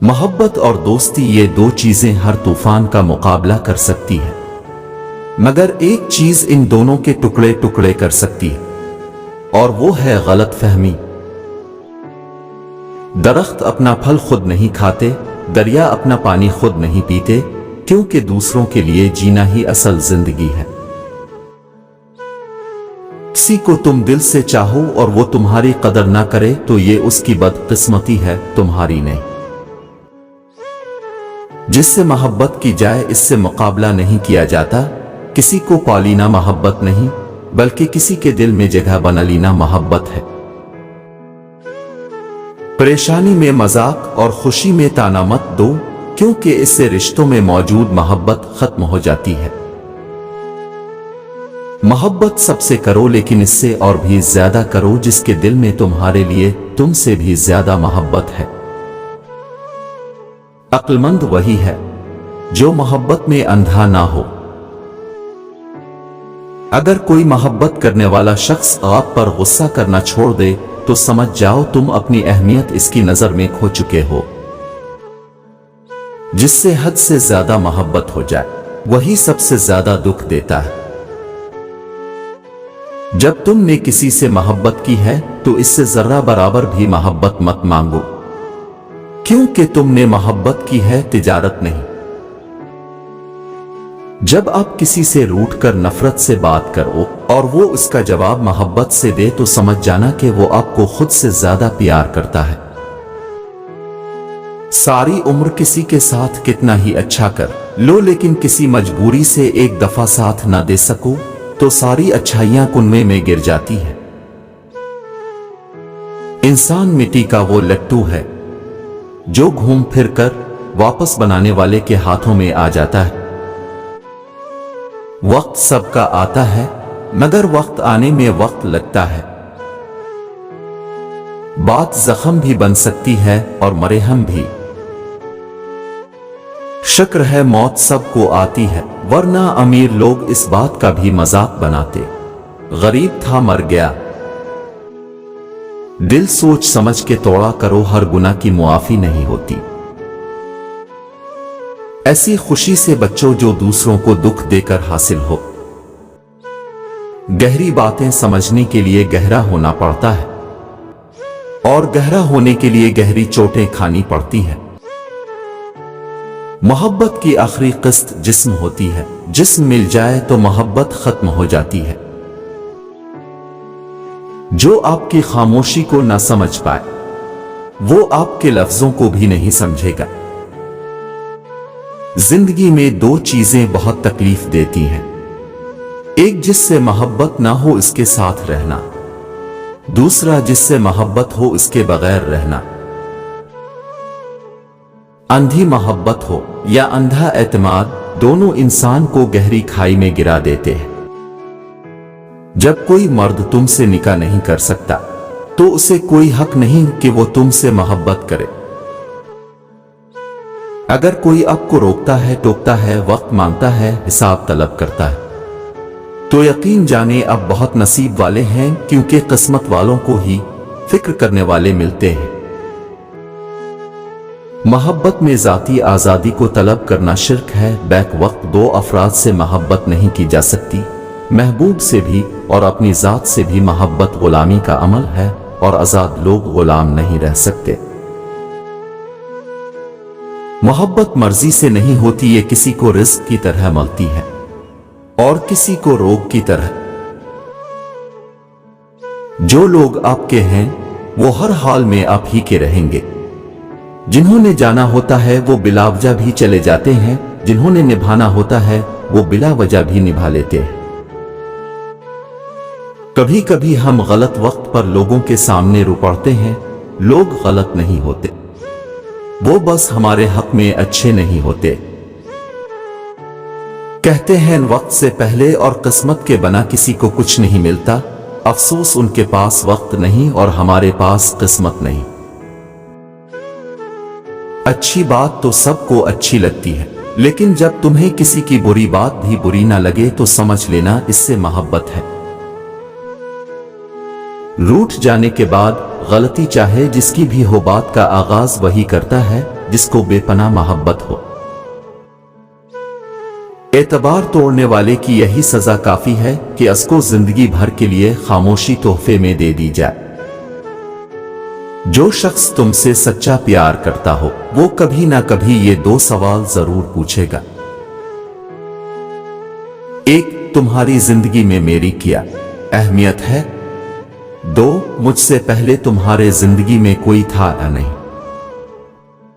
मोहब्बत और दोस्ती ये दो चीजें हर तूफान का मुकाबला कर सकती है, मगर एक चीज इन दोनों के टुकड़े टुकड़े कर सकती है, और वो है गलतफहमी। दरख्त अपना फल खुद नहीं खाते, दरिया अपना पानी खुद नहीं पीते, क्योंकि दूसरों के लिए जीना ही असल जिंदगी है। किसी को तुम दिल से चाहो और वो तुम्हारी कदर ना करे तो ये उसकी बदकिस्मती है, तुम्हारी नहीं। जिससे मोहब्बत की जाए इससे मुकाबला नहीं किया जाता। किसी को पालीना मोहब्बत नहीं, बल्कि किसी के दिल में जगह बना लेना मोहब्बत है। परेशानी में मजाक और खुशी में ताना मत दो, क्योंकि इससे रिश्तों में मौजूद मोहब्बत खत्म हो जाती है। मोहब्बत सबसे करो, लेकिन इससे और भी ज्यादा करो जिसके दिल में तुम्हारे लिए तुमसे भी ज्यादा मोहब्बत है। अक्लमंद वही है जो मोहब्बत में अंधा ना हो। अगर कोई मोहब्बत करने वाला शख्स आप पर गुस्सा करना छोड़ दे तो समझ जाओ तुम अपनी अहमियत इसकी नजर में खो चुके हो। जिससे हद से ज्यादा मोहब्बत हो जाए वही सबसे ज्यादा दुख देता है। जब तुमने किसी से मोहब्बत की है तो इससे जर्रा बराबर भी मोहब्बत मत मांगो, क्योंकि तुमने मोहब्बत की है, तिजारत नहीं। जब आप किसी से रूठ कर नफरत से बात करो और वो उसका जवाब मोहब्बत से दे तो समझ जाना कि वो आपको खुद से ज्यादा प्यार करता है। सारी उम्र किसी के साथ कितना ही अच्छा कर लो, लेकिन किसी मजबूरी से एक दफा साथ ना दे सको तो सारी अच्छाइयां कुनवे में गिर जाती है। इंसान मिट्टी का वो लट्टू है जो घूम फिर कर वापस बनाने वाले के हाथों में आ जाता है। वक्त सबका आता है, मगर वक्त आने में वक्त लगता है। बात जख्म भी बन सकती है और मरहम भी। शुक्र है मौत सबको आती है, वरना अमीर लोग इस बात का भी मजाक बनाते। गरीब था मर गया। दिल सोच समझ के तोड़ा करो, हर गुनाह की मुआफी नहीं होती। ऐसी खुशी से बच्चों जो दूसरों को दुख देकर हासिल हो। गहरी बातें समझने के लिए गहरा होना पड़ता है, और गहरा होने के लिए गहरी चोटें खानी पड़ती है। मोहब्बत की आखिरी किस्त जिस्म होती है, जिस्म मिल जाए तो मोहब्बत खत्म हो जाती है। जो आपकी खामोशी को ना समझ पाए वो आपके लफ्जों को भी नहीं समझेगा। जिंदगी में दो चीजें बहुत तकलीफ देती हैं, एक जिससे मोहब्बत ना हो इसके साथ रहना, दूसरा जिससे मोहब्बत हो इसके बगैर रहना। अंधी मोहब्बत हो या अंधा एतमाद, दोनों इंसान को गहरी खाई में गिरा देते हैं। जब कोई मर्द तुमसे निकाह नहीं कर सकता तो उसे कोई हक नहीं कि वो तुमसे मोहब्बत करे। अगर कोई आपको रोकता है, टोकता है, वक्त मांगता है, हिसाब तलब करता है, तो यकीन जाने अब बहुत नसीब वाले हैं, क्योंकि किस्मत वालों को ही फिक्र करने वाले मिलते हैं। मोहब्बत में जाती आजादी को तलब करना शिर्क है। बैक वक्त दो अफराद से मोहब्बत नहीं की जा सकती, महबूब से भी और अपनी जात से भी। मोहब्बत गुलामी का अमल है और आजाद लोग गुलाम नहीं रह सकते। मोहब्बत मर्जी से नहीं होती, ये किसी को रिस्क की तरह मिलती है और किसी को रोग की तरह। जो लोग आपके हैं वो हर हाल में आप ही के रहेंगे। जिन्होंने जाना होता है वो बिला वजह भी चले जाते हैं, जिन्होंने निभाना होता है वो बिला वजह भी निभा लेते हैं। कभी कभी हम गलत वक्त पर लोगों के सामने रो पड़ते हैं। लोग गलत नहीं होते, वो बस हमारे हक में अच्छे नहीं होते। कहते हैं वक्त से पहले और किस्मत के बना किसी को कुछ नहीं मिलता। अफसोस उनके पास वक्त नहीं और हमारे पास किस्मत नहीं। अच्छी बात तो सबको अच्छी लगती है, लेकिन जब तुम्हें किसी की बुरी बात भी बुरी ना लगे तो समझ लेना इससे मोहब्बत है। रूठ जाने के बाद गलती चाहे जिसकी भी हो, बात का आगाज वही करता है जिसको बेपनाह मोहब्बत हो। एतबार तोड़ने वाले की यही सजा काफी है कि उसको जिंदगी भर के लिए खामोशी तोहफे में दे दी जाए। जो शख्स तुमसे सच्चा प्यार करता हो वो कभी ना कभी ये दो सवाल जरूर पूछेगा। एक, तुम्हारी जिंदगी में मेरी क्या अहमियत है? दो, मुझसे पहले तुम्हारे जिंदगी में कोई था या नहीं?